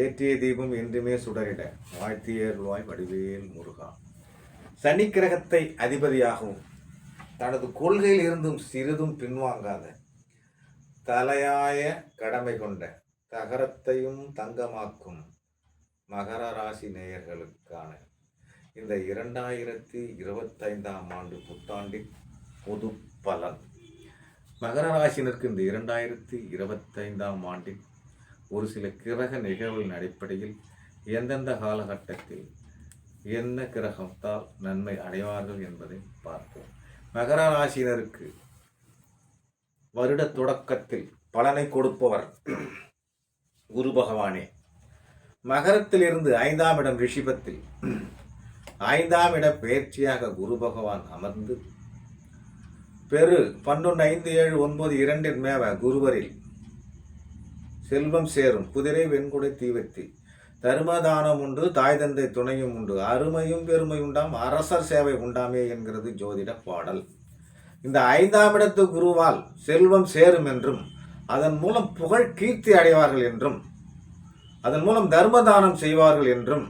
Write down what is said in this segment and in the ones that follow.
ஏற்றிய தீபம் என்றுமே சுடரிட வாழ்த்தியருள்வாய் வடிவேல் முருகா. சனி கிரகத்தை அதிபதியாகவும் தனது கொள்கையில் இருந்தும் சிறிதும் பின்வாங்காத தலையாய கடமை கொண்ட தகரத்தையும் தங்கமாக்கும் மகர ராசி நேயர்களுக்கான இந்த 2025ஆம் ஆண்டு புத்தாண்டின் பொது பலன். மகர ராசினருக்கு இந்த 2025ஆம் ஆண்டின் ஒரு சில கிரக நிகழ்வுகளின் அடிப்படையில் எந்தெந்த காலகட்டத்தில் என்ன கிரகத்தால் நன்மை அடைவார்கள் என்பதை பார்ப்போம். மகர ராசினருக்கு வருட தொடக்கத்தில் பலனை கொடுப்பவர் குரு பகவானே. மகரத்திலிருந்து 5ஆம் இடம் ரிஷிபத்தில் 5ஆம் இட பெயர்ச்சியாக குரு பகவான் அமர்ந்து பெரு 11, 5, 7, 9, 2 மேவ குருவரில் செல்வம் சேரும், குதிரை வெண்குடை தீவத்தி, தர்மதானம் உண்டு, தாய் தந்தை துணையும் உண்டு, அருமையும் பெருமை உண்டாம், அரசர் சேவை உண்டாமே என்கிறது ஜோதிட பாடல். இந்த 5ஆம் இடத்து குருவால் செல்வம் சேரும் என்றும் அதன் மூலம் புகழ் கீர்த்தி அடைவார்கள் என்றும் அதன் மூலம் தர்மதானம் செய்வார்கள் என்றும்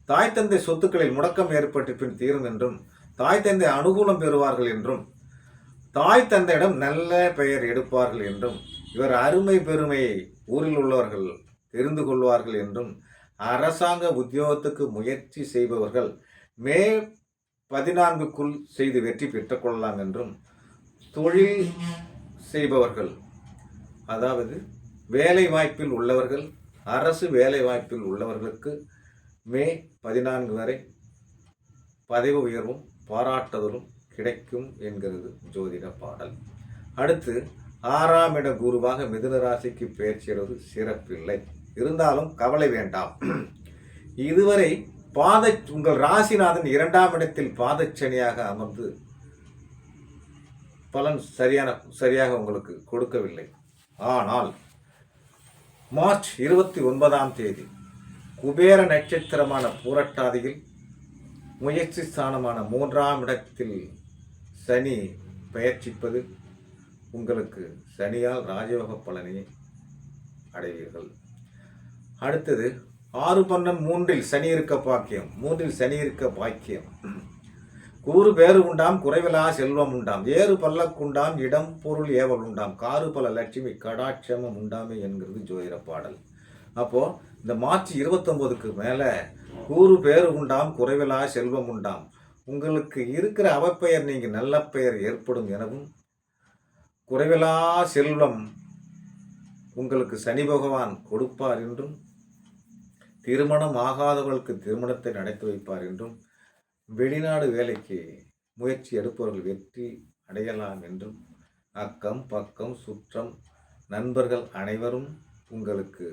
தாய் தந்தை சொத்துக்களில் முடக்கம் ஏற்பட்டு பின் தீரும் என்றும் தாய் தந்தை அனுகூலம் பெறுவார்கள் என்றும் தாய் தந்தையிடம் நல்ல பெயர் எடுப்பார்கள் என்றும் இவர் அருமை பெருமையை ஊரில் உள்ளவர்கள் தெரிந்து கொள்வார்கள் என்றும் அரசாங்க உத்தியோகத்துக்கு முயற்சி செய்பவர்கள் மே 14க்குள் செய்து வெற்றி பெற்றுக்கொள்ளலாம் என்றும் தொழில் செய்பவர்கள் அதாவது வேலை வாய்ப்பில் உள்ளவர்கள் அரசு வேலை வாய்ப்பில் உள்ளவர்களுக்கு மே 14 வரை பதவி உயர்வும் பாராட்டுதலும் கிடைக்கும் என்கிறது ஜோதிட பாடல். அடுத்து 6ஆம் இட குருவாக மிதுன ராசிக்கு பெயர்ச்சிடுவது சிறப்பில்லை. இருந்தாலும் கவலை வேண்டாம். இதுவரை உங்கள் ராசிநாதன் 2ஆம் இடத்தில் பாதச்சனியாக அமர்ந்து பலன் சரியாக உங்களுக்கு கொடுக்கவில்லை. ஆனால் மார்ச் 29ஆம் தேதி குபேர நட்சத்திரமான பூரட்டாதியில் முயற்சி ஸ்தானமான 3ஆம் இடத்தில் சனி பெயர்ச்சிப்பது உங்களுக்கு சனியால் ராஜயோக பலனை அடைவீர்கள். அடுத்தது 6, 12, 3இல் சனி இருக்க பாக்கியம், 3இல் சனி இருக்க பாக்கியம். கூறு பேறு உண்டாம், குறைவிலா செல்வம் உண்டாம், ஏறு பல்லக்குண்டாம், இடம் பொருள் ஏவல் உண்டாம், காறு பல லட்சுமி கடாட்சமம் உண்டாமே என்கிறது ஜோதிட பாடல். அப்போ இந்த மார்ச் 29க்கு மேல கூறு பேறு உண்டாம், குறைவிலா செல்வம் உண்டாம், உங்களுக்கு இருக்கிற அவப்பெயர் நீங்க நல்ல பெயர் ஏற்படும் எனவும் குறைவிலா செல்வம் உங்களுக்கு சனி பகவான் கொடுப்பார் என்றும் திருமணம் ஆகாதவர்களுக்கு திருமணத்தை நடத்தி வைப்பார் என்றும் வெளிநாடு வேலைக்கு முயற்சி எடுப்பவர்கள் வெற்றி அடையலாம் என்றும் அக்கம் பக்கம் சுற்றம் நண்பர்கள் அனைவரும் உங்களுக்கு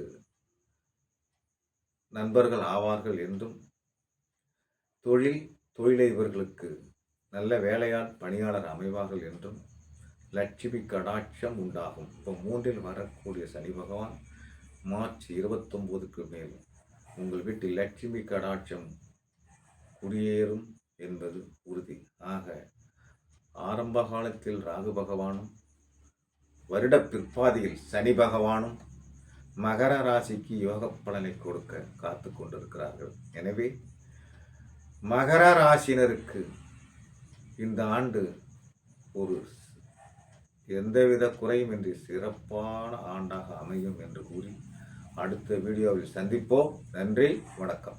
நண்பர்கள் ஆவார்கள் என்றும் தொழிலதிபர்களுக்கு நல்ல வேலையால் பணியாளர் அமைவார்கள் என்றும் லட்சுமி கடாட்சம் உண்டாகும். இப்போ 3இல் வரக்கூடிய சனி பகவான் மார்ச் 29க்கு மேல் உங்கள் வீட்டில் லட்சுமி கடாட்சம் குடியேறும் என்பது உறுதி. ஆக ஆரம்ப காலத்தில் ராகு பகவானும் வருட பிற்பாதியில் சனி பகவானும் மகர ராசிக்கு யோக பலனை கொடுக்க காத்து கொண்டிருக்கிறார்கள். எனவே மகர ராசினருக்கு இந்த ஆண்டு ஒரு எந்தவித குறையுமின்றி சிறப்பான ஆண்டாக அமையும் என்று கூறி அடுத்த வீடியோவில் சந்திப்போம். நன்றி, வணக்கம்.